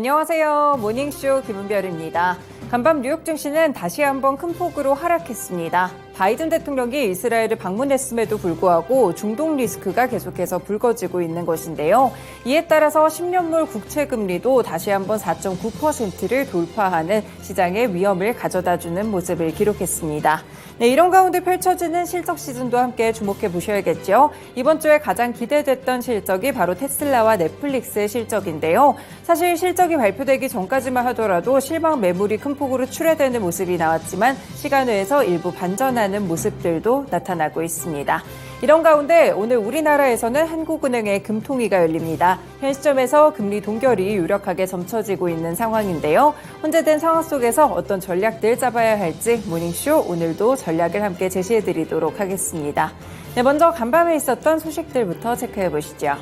안녕하세요. 모닝쇼 김은별입니다. 간밤 뉴욕 증시는 다시 한번 큰 폭으로 하락했습니다. 바이든 대통령이 이스라엘을 방문했음에도 불구하고 중동 리스크가 계속해서 불거지고 있는 것인데요. 이에 따라서 10년물 국채금리도 다시 한번 4.9%를 돌파하는 시장의 위험을 가져다주는 모습을 기록했습니다. 네, 이런 가운데 펼쳐지는 실적 시즌도 함께 주목해 보셔야겠죠. 이번 주에 가장 기대됐던 실적이 바로 테슬라와 넷플릭스의 실적인데요. 사실 실적이 발표되기 전까지만 하더라도 실망 매물이 큰 폭으로 출회되는 모습이 나왔지만 시간외에서 일부 반전하는 모습들도 나타나고 있습니다. 이런 가운데 오늘 우리나라에서는 한국은행의 금통위가 열립니다. 현 시점에서 금리 동결이 유력하게 점쳐지고 있는 상황인데요. 혼재된 상황 속에서 어떤 전략들 짜봐야 할지 모닝쇼 오늘도 전략을 함께 제시해드리도록 하겠습니다. 네, 먼저 간밤에 있었던 소식들부터 체크해보시죠.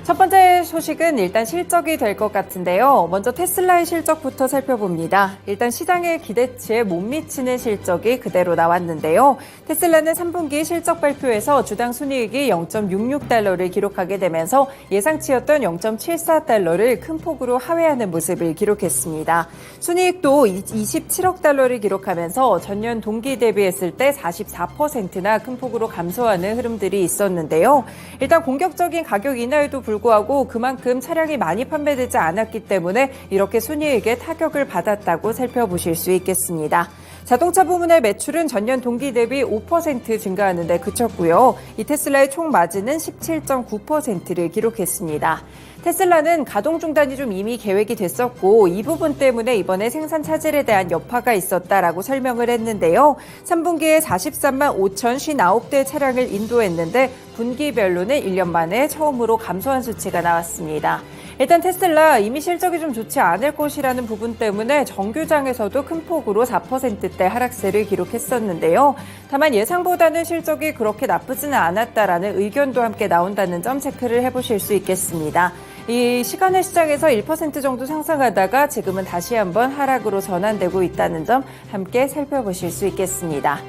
첫 번째 소식은 일단 실적이 될 것 같은데요. 먼저 테슬라의 실적부터 살펴봅니다. 일단 시장의 기대치에 못 미치는 실적이 그대로 나왔는데요. 테슬라는 3분기 실적 발표에서 주당 순이익이 0.66달러를 기록하게 되면서 예상치였던 0.74달러를 큰 폭으로 하회하는 모습을 기록했습니다. 순이익도 27억 달러를 기록하면서 전년 동기 대비했을 때 44%나 큰 폭으로 감소하는 흐름들이 있었는데요. 일단 공격적인 가격 인하에도 불구하고 그만큼 차량이 많이 판매되지 않았기 때문에 이렇게 순이익에 타격을 받았다고 살펴보실 수 있겠습니다. 자동차 부문의 매출은 전년 동기 대비 5% 증가하는 데 그쳤고요. 이 테슬라의 총 마진은 17.9%를 기록했습니다. 테슬라는 가동 중단이 좀 이미 계획이 됐었고 이 부분 때문에 이번에 생산 차질에 대한 여파가 있었다라고 설명을 했는데요. 3분기에 43만 5,059대 차량을 인도했는데 분기별로는 1년 만에 처음으로 감소한 수치가 나왔습니다. 일단 테슬라 이미 실적이 좀 좋지 않을 것이라는 부분 때문에 정규장에서도 큰 폭으로 4%대 하락세를 기록했었는데요. 다만 예상보다는 실적이 그렇게 나쁘지는 않았다라는 의견도 함께 나온다는 점 체크를 해보실 수 있겠습니다. 이 시간의 시장에서 1% 정도 상승하다가 지금은 다시 한번 하락으로 전환되고 있다는 점 함께 살펴보실 수 있겠습니다.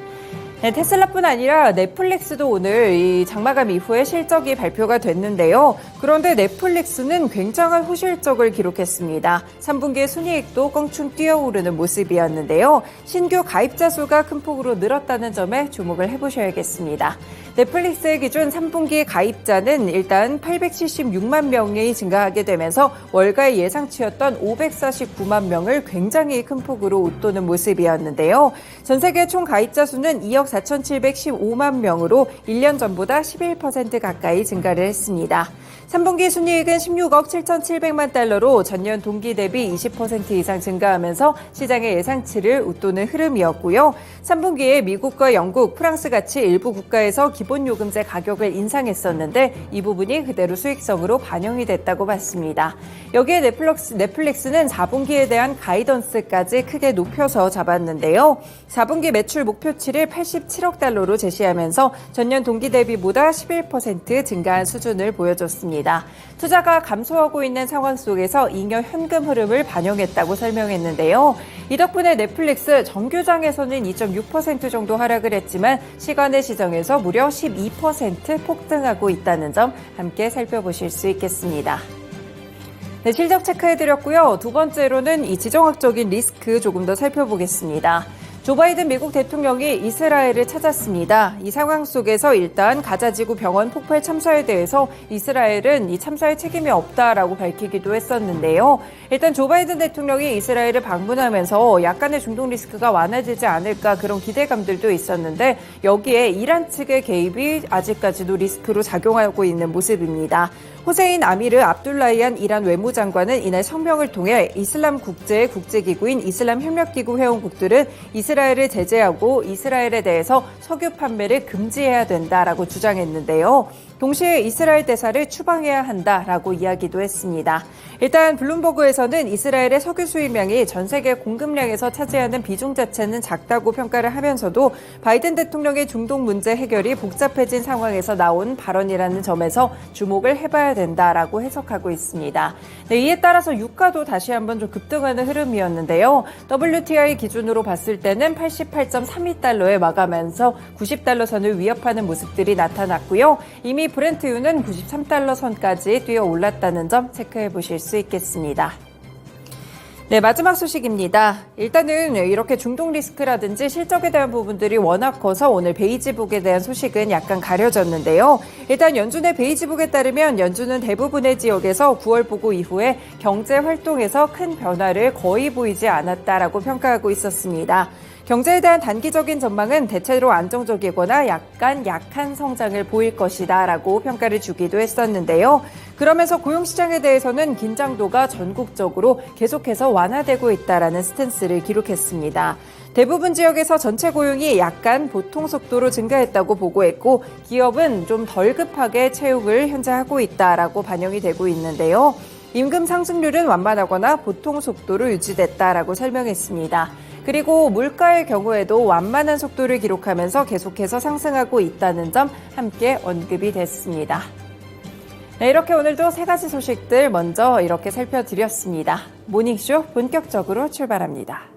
네, 테슬라뿐 아니라 넷플릭스도 오늘 이 장마감 이후에 실적이 발표가 됐는데요. 그런데 넷플릭스는 굉장한 호실적을 기록했습니다. 3분기의 순이익도 껑충 뛰어오르는 모습이었는데요. 신규 가입자 수가 큰 폭으로 늘었다는 점에 주목을 해보셔야겠습니다. 넷플릭스의 기준 3분기 가입자는 일단 876만 명이 증가하게 되면서 월가의 예상치였던 549만 명을 굉장히 큰 폭으로 웃도는 모습이었는데요. 전 세계 총 가입자 수는 2억 4,715만 명으로 1년 전보다 11% 가까이 증가를 했습니다. 3분기 순이익은 16억 7,700만 달러로 전년 동기 대비 20% 이상 증가하면서 시장의 예상치를 웃도는 흐름이었고요. 3분기에 미국과 영국, 프랑스 같이 일부 국가에서 기본요금제 가격을 인상했었는데 이 부분이 그대로 수익성으로 반영이 됐다고 봤습니다. 여기에 넷플릭스는 4분기에 대한 가이던스까지 크게 높여서 잡았는데요. 4분기 매출 목표치를 87억 달러로 제시하면서 전년 동기 대비보다 11% 증가한 수준을 보여줬습니다. 투자가 감소하고 있는 상황 속에서 잉여 현금 흐름을 반영했다고 설명했는데요. 이 덕분에 넷플릭스 정규장에서는 2.6% 정도 하락을 했지만 시간의 시장에서 무려 12% 폭등하고 있다는 점 함께 살펴보실 수 있겠습니다. 네, 실적 체크해드렸고요. 두 번째로는 이 지정학적인 리스크 조금 더 살펴보겠습니다. 조 바이든 미국 대통령이 이스라엘을 찾았습니다. 이 상황 속에서 일단 가자지구 병원 폭발 참사에 대해서 이스라엘은 이 참사에 책임이 없다라고 밝히기도 했었는데요. 일단 조 바이든 대통령이 이스라엘을 방문하면서 약간의 중동 리스크가 완화되지 않을까 그런 기대감들도 있었는데 여기에 이란 측의 개입이 아직까지도 리스크로 작용하고 있는 모습입니다. 호세인 아미르 압둘라히안 이란 외무장관은 이날 성명을 통해 이슬람 국제의 국제기구인 이슬람협력기구 회원국들은 이스라엘을 제재하고 이스라엘에 대해서 석유 판매를 금지해야 된다라고 주장했는데요. 동시에 이스라엘 대사를 추방해야 한다라고 이야기도 했습니다. 일단 블룸버그에서는 이스라엘의 석유 수입량이 전 세계 공급량에서 차지하는 비중 자체는 작다고 평가를 하면서도 바이든 대통령의 중동 문제 해결이 복잡해진 상황에서 나온 발언이라는 점에서 주목을 해봐야 된다라고 해석하고 있습니다. 네, 이에 따라서 유가도 다시 한번 좀 급등하는 흐름이었는데요. WTI 기준으로 봤을 때는 88.32달러에 마감하면서 90달러 선을 위협하는 모습들이 나타났고요. 이미 브렌트유는 93달러 선까지 뛰어 올랐다는 점 체크해 보실 수 있겠습니다. 네, 마지막 소식입니다. 일단은 이렇게 중동 리스크라든지 실적에 대한 부분들이 워낙 커서 오늘 베이지북에 대한 소식은 약간 가려졌는데요. 일단 연준의 베이지북에 따르면 연준은 대부분의 지역에서 9월 보고 이후에 경제 활동에서 큰 변화를 거의 보이지 않았다라고 평가하고 있었습니다. 경제에 대한 단기적인 전망은 대체로 안정적이거나 약간 약한 성장을 보일 것이다라고 평가를 주기도 했었는데요. 그러면서 고용시장에 대해서는 긴장도가 전국적으로 계속해서 완화되고 있다라는 스탠스를 기록했습니다. 대부분 지역에서 전체 고용이 약간 보통 속도로 증가했다고 보고했고 기업은 좀 덜 급하게 채용을 현재 하고 있다라고 반영이 되고 있는데요. 임금 상승률은 완만하거나 보통 속도로 유지됐다라고 설명했습니다. 그리고 물가의 경우에도 완만한 속도를 기록하면서 계속해서 상승하고 있다는 점 함께 언급이 됐습니다. 네, 이렇게 오늘도 세 가지 소식들 먼저 이렇게 살펴드렸습니다. 모닝쇼 본격적으로 출발합니다.